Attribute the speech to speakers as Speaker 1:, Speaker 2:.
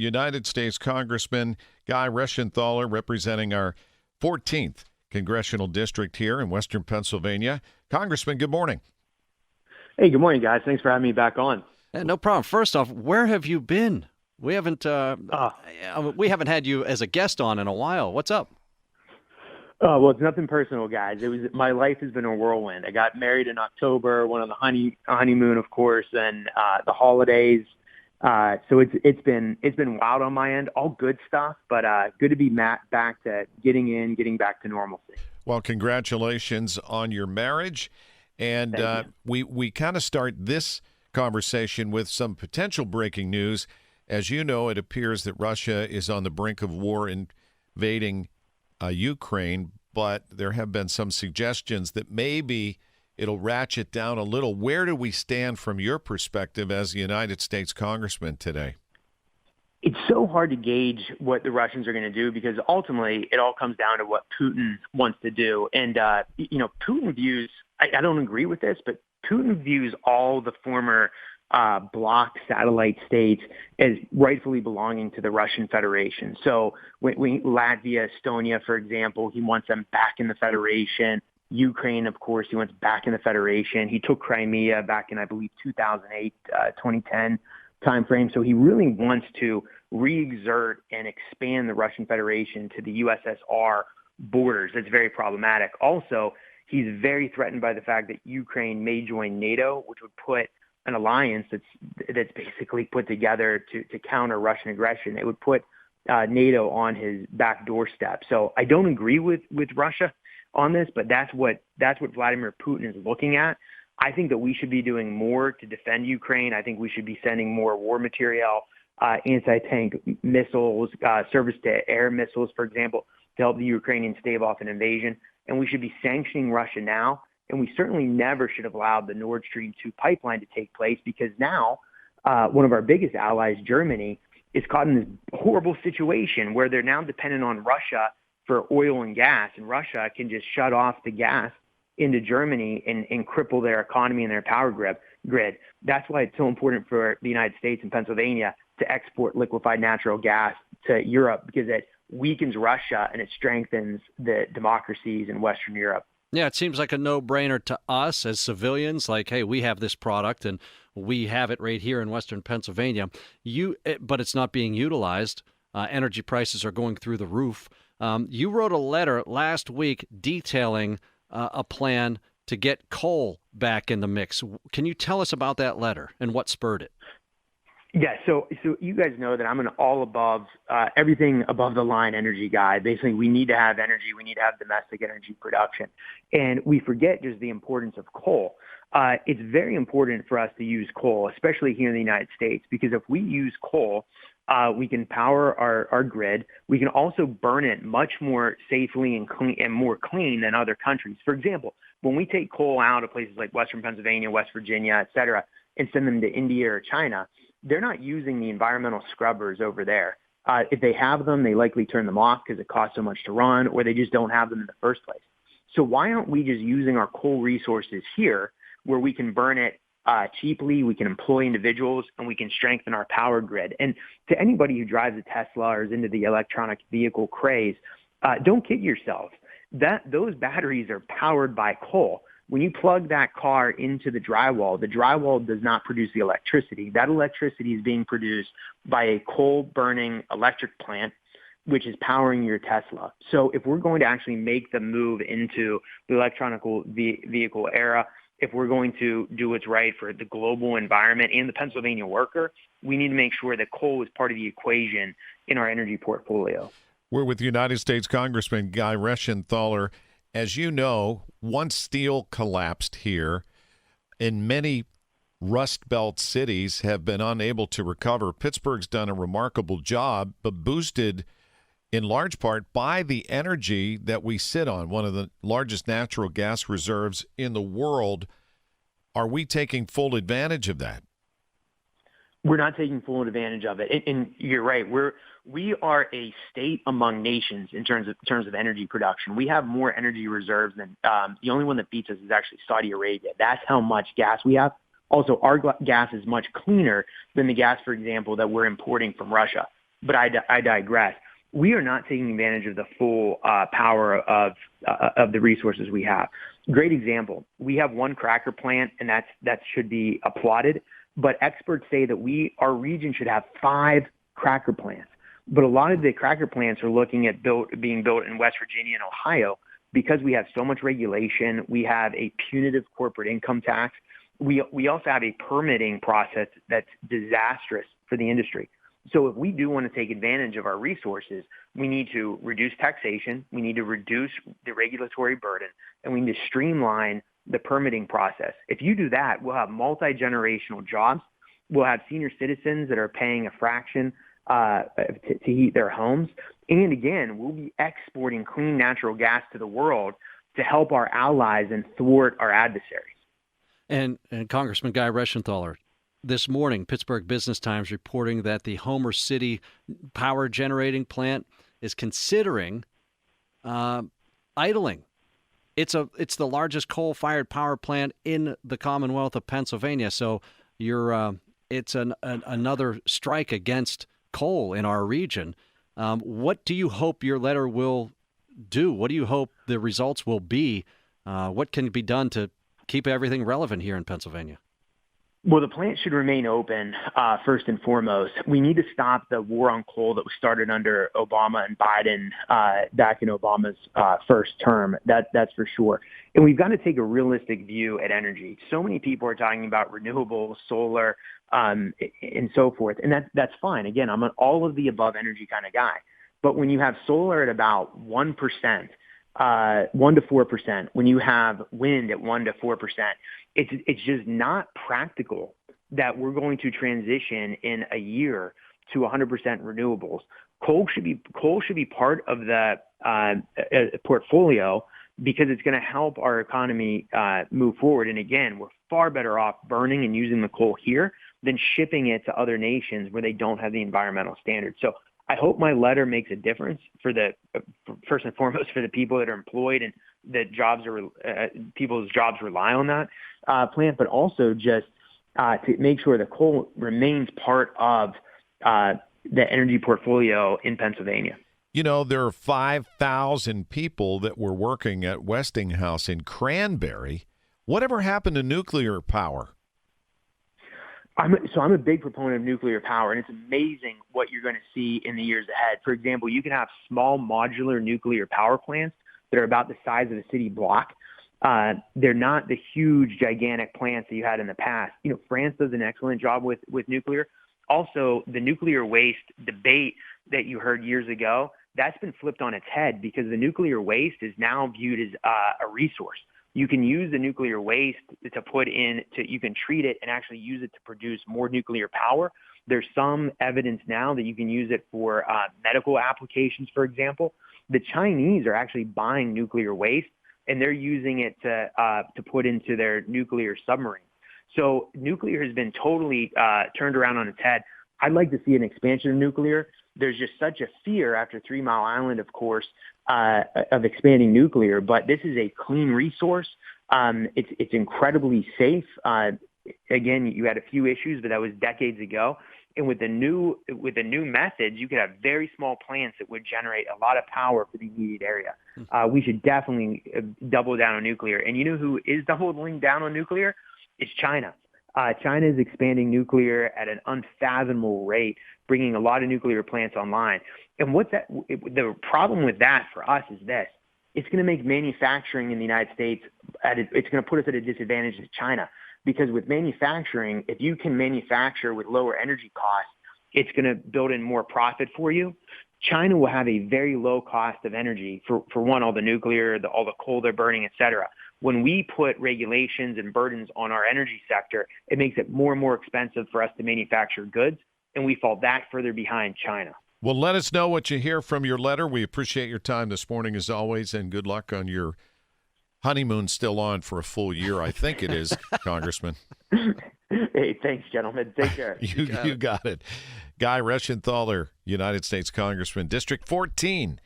Speaker 1: United States Congressman Guy Reschenthaler, representing our 14th congressional district here in Western Pennsylvania. Congressman, good morning.
Speaker 2: Hey, good morning, guys. Thanks for having me back on.
Speaker 3: No problem. First off, where have you been? We haven't had you as a guest on in a while. What's up?
Speaker 2: Well, it's nothing personal, guys. My life has been a whirlwind. I got married in October, went on the honeymoon, of course, and the holidays. So it's been wild on my end. All good stuff, but good to be back to getting back to normalcy.
Speaker 1: Well, congratulations on your marriage, and we kind of start this conversation with some potential breaking news. As you know, it appears that Russia is on the brink of war invading Ukraine, but there have been some suggestions that maybe it'll ratchet down a little. Where do we stand from your perspective as a United States Congressman today?
Speaker 2: It's so hard to gauge what the Russians are going to do because ultimately it all comes down to what Putin wants to do. And, Putin views, I don't agree with this, but Putin views all the former blocked satellite states as rightfully belonging to the Russian Federation. So Latvia, Estonia, for example, he wants them back in the Federation. Ukraine, of course, he wants back in the Federation. He took Crimea back in, I believe, 2008, 2010 timeframe. So he really wants to re-exert and expand the Russian Federation to the USSR borders. That's very problematic. Also, he's very threatened by the fact that Ukraine may join NATO, which would put an alliance that's basically put together to counter Russian aggression. It would put NATO on his back doorstep. So I don't agree with Russia on this, but that's what Vladimir Putin is looking at. I think that we should be doing more to defend Ukraine. I think we should be sending more war material, anti-tank missiles, surface-to-air missiles, for example, to help the Ukrainians stave off an invasion. And we should be sanctioning Russia now. And we certainly never should have allowed the Nord Stream 2 pipeline to take place because now one of our biggest allies, Germany, is caught in this horrible situation where they're now dependent on Russia for oil and gas, and Russia can just shut off the gas into Germany and cripple their economy and their power grid. That's why it's so important for the United States and Pennsylvania to export liquefied natural gas to Europe because it weakens Russia and it strengthens the democracies in Western Europe.
Speaker 3: Yeah, it seems like a no-brainer to us as civilians, like, hey, we have this product and we have it right here in Western Pennsylvania. But it's not being utilized. Energy prices are going through the roof. You wrote a letter last week detailing a plan to get coal back in the mix. Can you tell us about that letter and what spurred it?
Speaker 2: Yeah, so you guys know that I'm an all above, everything above the line energy guy. Basically, we need to have energy. We need to have domestic energy production. And we forget just the importance of coal. It's very important for us to use coal, especially here in the United States, because if we use coal, we can power our grid. We can also burn it much more safely and clean and more clean than other countries. For example, when we take coal out of places like Western Pennsylvania, West Virginia, et cetera, and send them to India or China, they're not using the environmental scrubbers over there. If they have them, they likely turn them off because it costs so much to run, or they just don't have them in the first place. So why aren't we just using our coal resources here where we can burn it cheaply, we can employ individuals, and we can strengthen our power grid? And to anybody who drives a Tesla or is into the electronic vehicle craze, don't kid yourselves. Those batteries are powered by coal. When you plug that car into the drywall does not produce the electricity. That electricity is being produced by a coal-burning electric plant, which is powering your Tesla. So if we're going to actually make the move into the electronic vehicle era, if we're going to do what's right for the global environment and the Pennsylvania worker, we need to make sure that coal is part of the equation in our energy portfolio.
Speaker 1: We're with United States Congressman Guy Reschenthaler. As you know, once steel collapsed here, and many Rust Belt cities have been unable to recover. Pittsburgh's done a remarkable job, but boosted in large part by the energy that we sit on, one of the largest natural gas reserves in the world. Are we taking full advantage of that?
Speaker 2: We're not taking full advantage of it. And you're right. We are a state among nations in terms of energy production. We have more energy reserves than the only one that beats us is actually Saudi Arabia. That's how much gas we have. Also, our gas is much cleaner than the gas, for example, that we're importing from Russia. but I digress. We are not taking advantage of the full power of the resources we have. Great example. We have one cracker plant, and that should be applauded. But experts say that our region should have 5 cracker plants. But a lot of the cracker plants are looking at being built in West Virginia and Ohio because we have so much regulation. We have a punitive corporate income tax. We also have a permitting process that's disastrous for the industry. So if we do want to take advantage of our resources, we need to reduce taxation, we need to reduce the regulatory burden, and we need to streamline the permitting process. If you do that, we'll have multi-generational jobs. We'll have senior citizens that are paying a fraction to heat their homes. And again, we'll be exporting clean natural gas to the world to help our allies and thwart our adversaries.
Speaker 3: And Congressman Guy Reschenthaler, this morning, Pittsburgh Business Times reporting that the Homer City power generating plant is considering idling. It's the largest coal-fired power plant in the Commonwealth of Pennsylvania. So it's another strike against coal in our region. What do you hope your letter will do? What do you hope the results will be? What can be done to keep everything relevant here in Pennsylvania?
Speaker 2: Well, the plant should remain open, first and foremost. We need to stop the war on coal that was started under Obama and Biden back in Obama's first term. That's for sure. And we've got to take a realistic view at energy. So many people are talking about renewables, solar, and so forth. And that's fine. Again, I'm an all of the above energy kind of guy. But when you have solar at about 1%, 1 to 4%, when you have wind at 1 to 4%, it's just not practical that we're going to transition in a year to 100% renewables. Coal should be part of the portfolio because it's going to help our economy move forward. And again, we're far better off burning and using the coal here than shipping it to other nations where they don't have the environmental standards. So I hope my letter makes a difference first and foremost for the people that are employed and that people's jobs rely on that plant, but also just to make sure the coal remains part of the energy portfolio in Pennsylvania.
Speaker 1: You know, there are 5,000 people that were working at Westinghouse in Cranberry. Whatever happened to nuclear power?
Speaker 2: I'm a big proponent of nuclear power, and it's amazing what you're going to see in the years ahead. For example, you can have small modular nuclear power plants that are about the size of a city block. They're not the huge, gigantic plants that you had in the past. You know, France does an excellent job with nuclear. Also, the nuclear waste debate that you heard years ago, that's been flipped on its head because the nuclear waste is now viewed as a resource. You can use the nuclear waste you can treat it and actually use it to produce more nuclear power. There's some evidence now that you can use it for medical applications, for example. The Chinese are actually buying nuclear waste and they're using it to put into their nuclear submarines. So nuclear has been totally turned around on its head. I'd like to see an expansion of nuclear. There's just such a fear after 3 Mile Island, of course, of expanding nuclear. But this is a clean resource. It's incredibly safe. Again, you had a few issues, but that was decades ago. And with the new methods, you could have very small plants that would generate a lot of power for the immediate area. We should definitely double down on nuclear. And you know who is doubling down on nuclear? It's China. China is expanding nuclear at an unfathomable rate, bringing a lot of nuclear plants online. And the problem with that for us is this. It's going to make manufacturing in the United States, it's going to put us at a disadvantage to China. Because with manufacturing, if you can manufacture with lower energy costs, it's going to build in more profit for you. China will have a very low cost of energy for one, all the nuclear, all the coal they're burning, et cetera. When we put regulations and burdens on our energy sector, it makes it more and more expensive for us to manufacture goods, and we fall that further behind China.
Speaker 1: Well, let us know what you hear from your letter. We appreciate your time this morning as always, and good luck on your honeymoon still on for a full year. I think it is, Congressman.
Speaker 2: Hey, thanks, gentlemen. Take care.
Speaker 1: You got it. Guy Reschenthaler, United States Congressman, District 14.